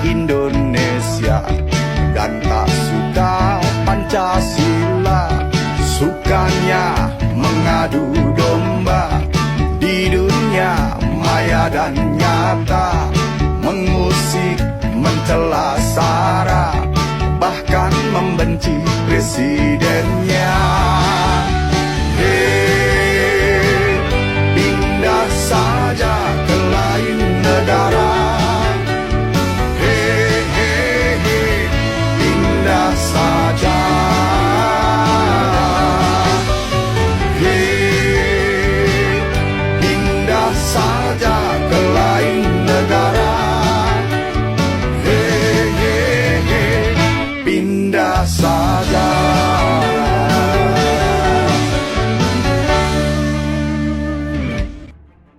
Indonesia dan tak suka Pancasila. Sukanya mengadu domba di dunia maya dan nyata, mengusik, mencela sara, bahkan membenci presidennya. Pindah saja ke lain negara. Pindah saja. Pindah saja ke lain negara. Pindah saja.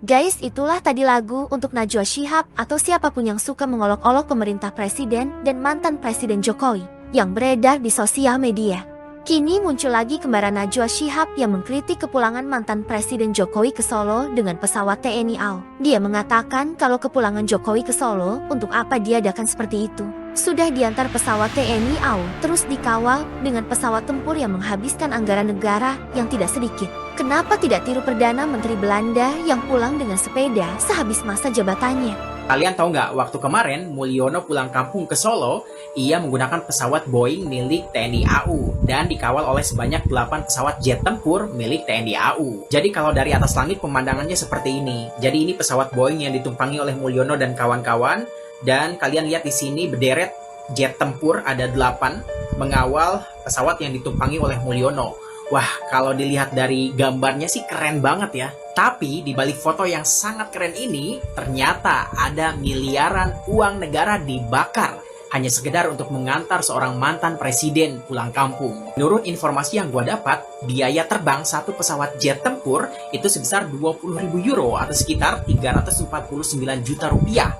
Guys, itulah tadi lagu untuk Najwa Shihab atau siapapun yang suka mengolok-olok pemerintah presiden dan mantan presiden Jokowi yang beredar di sosial media. Kini muncul lagi kembaran Najwa Shihab yang mengkritik kepulangan mantan presiden Jokowi ke Solo dengan pesawat TNI AU. Dia mengatakan kalau kepulangan Jokowi ke Solo, untuk apa diadakan seperti itu? Sudah diantar pesawat TNI AU, terus dikawal dengan pesawat tempur yang menghabiskan anggaran negara yang tidak sedikit. Kenapa tidak tiru Perdana Menteri Belanda yang pulang dengan sepeda sehabis masa jabatannya? Kalian tahu nggak, waktu kemarin Mulyono pulang kampung ke Solo, ia menggunakan pesawat Boeing milik TNI AU dan dikawal oleh sebanyak 8 pesawat jet tempur milik TNI AU. Jadi kalau dari atas langit pemandangannya seperti ini. Jadi ini pesawat Boeing yang ditumpangi oleh Mulyono dan kawan-kawan, dan kalian lihat di sini berderet jet tempur ada 8 mengawal pesawat yang ditumpangi oleh Mulyono. Wah, kalau dilihat dari gambarnya sih keren banget ya. Tapi di balik foto yang sangat keren ini, ternyata ada miliaran uang negara dibakar hanya sekedar untuk mengantar seorang mantan presiden pulang kampung. Menurut informasi yang gue dapat, biaya terbang satu pesawat jet tempur itu sebesar 20.000 euro atau sekitar 349 juta rupiah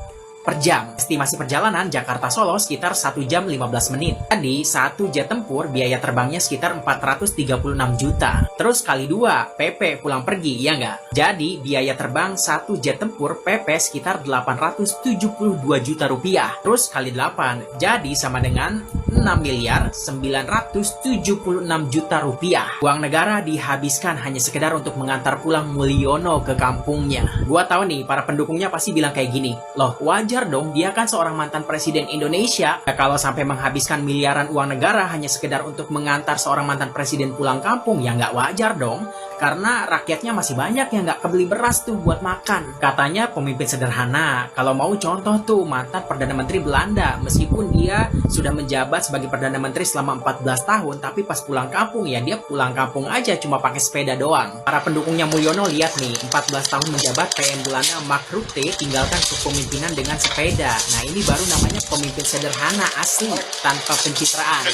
per jam. Estimasi perjalanan Jakarta-Solo sekitar 1 jam 15 menit. Jadi, satu jet tempur biaya terbangnya sekitar 436 juta. Terus kali 2, PP pulang pergi, ya nggak? Jadi, biaya terbang satu jet tempur PP sekitar 872 juta rupiah. Terus kali 8, jadi sama dengan 6 miliar 976 juta rupiah. Uang negara dihabiskan hanya sekedar untuk mengantar pulang Mulyono ke kampungnya. Gua tahu nih, para pendukungnya pasti bilang kayak gini, loh wajar dong, dia kan seorang mantan presiden Indonesia. Ya, kalau sampai menghabiskan miliaran uang negara hanya sekedar untuk mengantar seorang mantan presiden pulang kampung, ya nggak wajar dong. Karena rakyatnya masih banyak yang nggak kebeli beras tuh buat makan. Katanya pemimpin sederhana. Kalau mau contoh tuh mantan Perdana Menteri Belanda, meskipun dia sudah menjabat sebagai Perdana Menteri selama 14 tahun, tapi pas pulang kampung ya dia pulang kampung aja cuma pakai sepeda doang. Para pendukungnya Mulyono lihat nih, 14 tahun menjabat PM Belanda Mark Rutte tinggalkan kepemimpinan dengan sepeda. Nah ini baru namanya pemimpin sederhana asli tanpa pencitraan.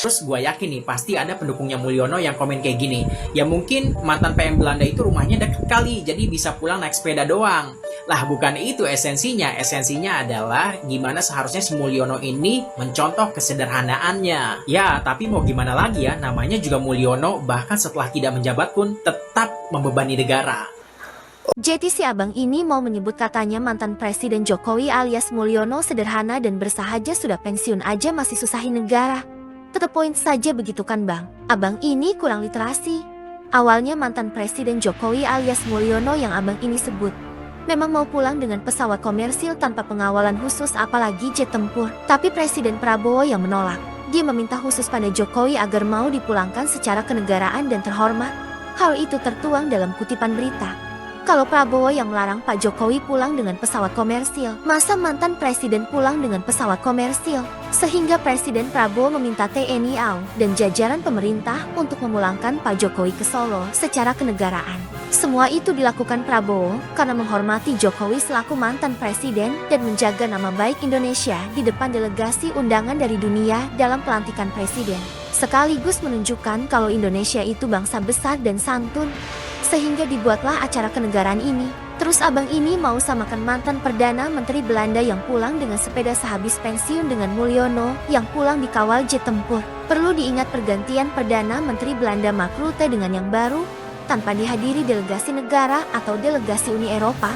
Terus gue yakin nih pasti ada pendukungnya Mulyono yang komen kayak gini, ya mungkin mantan PM Belanda itu rumahnya deket kali, jadi bisa pulang naik sepeda doang. Lah bukan itu esensinya. Esensinya adalah gimana seharusnya si Mulyono ini mencontoh kesederhanaannya. Ya tapi mau gimana lagi ya, namanya juga Mulyono, bahkan setelah tidak menjabat pun tetap membebani negara. Jadi si abang ini mau menyebut katanya mantan Presiden Jokowi alias Mulyono sederhana dan bersahaja, sudah pensiun aja masih susahin negara. Tetap poin saja begitu kan bang? Abang ini kurang literasi. Awalnya mantan Presiden Jokowi alias Mulyono yang abang ini sebut memang mau pulang dengan pesawat komersil tanpa pengawalan khusus apalagi jet tempur. Tapi Presiden Prabowo yang menolak. Dia meminta khusus pada Jokowi agar mau dipulangkan secara kenegaraan dan terhormat. Hal itu tertuang dalam kutipan berita. Kalau Prabowo yang melarang Pak Jokowi pulang dengan pesawat komersil, masa mantan presiden pulang dengan pesawat komersil? Sehingga Presiden Prabowo meminta TNI AU dan jajaran pemerintah untuk memulangkan Pak Jokowi ke Solo secara kenegaraan. Semua itu dilakukan Prabowo karena menghormati Jokowi selaku mantan presiden dan menjaga nama baik Indonesia di depan delegasi undangan dari dunia dalam pelantikan presiden. Sekaligus menunjukkan kalau Indonesia itu bangsa besar dan santun. Sehingga dibuatlah acara kenegaraan ini. Terus abang ini mau samakan mantan Perdana Menteri Belanda yang pulang dengan sepeda sehabis pensiun dengan Mulyono yang pulang dikawal jet tempur. Perlu diingat pergantian Perdana Menteri Belanda Mark Rutte dengan yang baru, tanpa dihadiri delegasi negara atau delegasi Uni Eropa,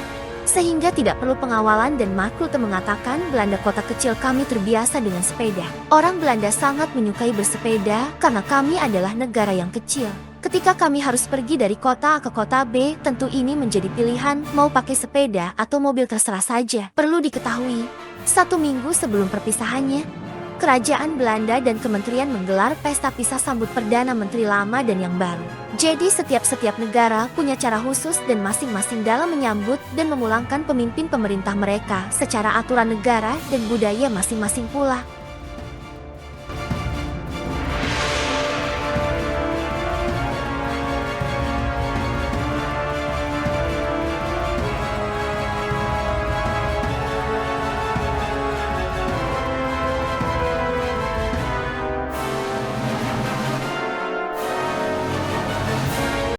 Sehingga tidak perlu pengawalan dan Mark Rutte mengatakan Belanda kota kecil kami terbiasa dengan sepeda. Orang Belanda sangat menyukai bersepeda karena kami adalah negara yang kecil. Ketika kami harus pergi dari kota A ke kota B, tentu ini menjadi pilihan mau pakai sepeda atau mobil terserah saja. Perlu diketahui, 1 minggu sebelum perpisahannya, Kerajaan Belanda dan Kementerian menggelar pesta pisah sambut Perdana Menteri lama dan yang baru. Jadi setiap negara punya cara khusus dan masing-masing dalam menyambut dan memulangkan pemimpin pemerintah mereka secara aturan negara dan budaya masing-masing pula.